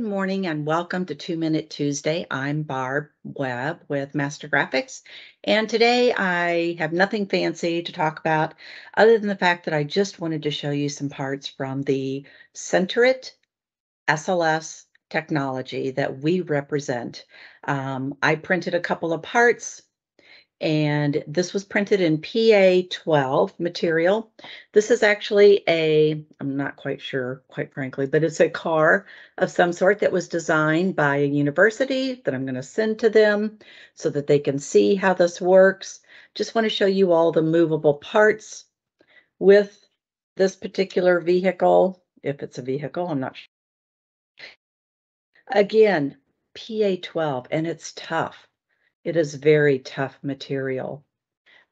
Good morning and welcome to 2-Minute Tuesday. I'm Barb Webb with MasterGraphics, and today I have nothing fancy to talk about other than the fact that I just wanted to show you some parts from the Sinterit SLS technology that we represent. I printed a couple of parts, and this was printed in PA12 material. This is actually I'm not quite sure, quite frankly, but it's a car of some sort that was designed by a university that I'm going to send to them so that they can see how this works. Just want to show you all the movable parts with this particular vehicle. If it's a vehicle, I'm not sure. Again, PA12, and it's tough. It is very tough material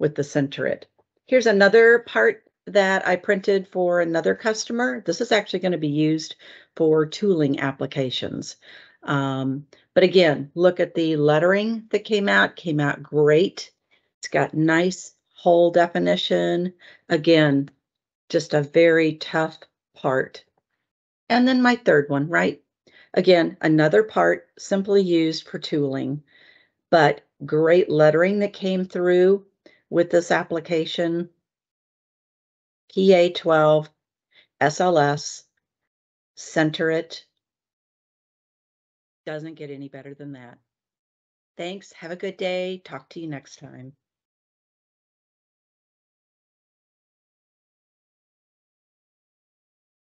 with the Sinterit. Here's another part that I printed for another customer. This is actually going to be used for tooling applications. But again, look at the lettering that came out great. It's got nice hole definition. Again, just a very tough part. And then my third one, right? Again, another part simply used for tooling, but great lettering that came through with this application. PA12 SLS Sinterit. Doesn't get any better than that. Thanks. Have a good day. Talk to you next time.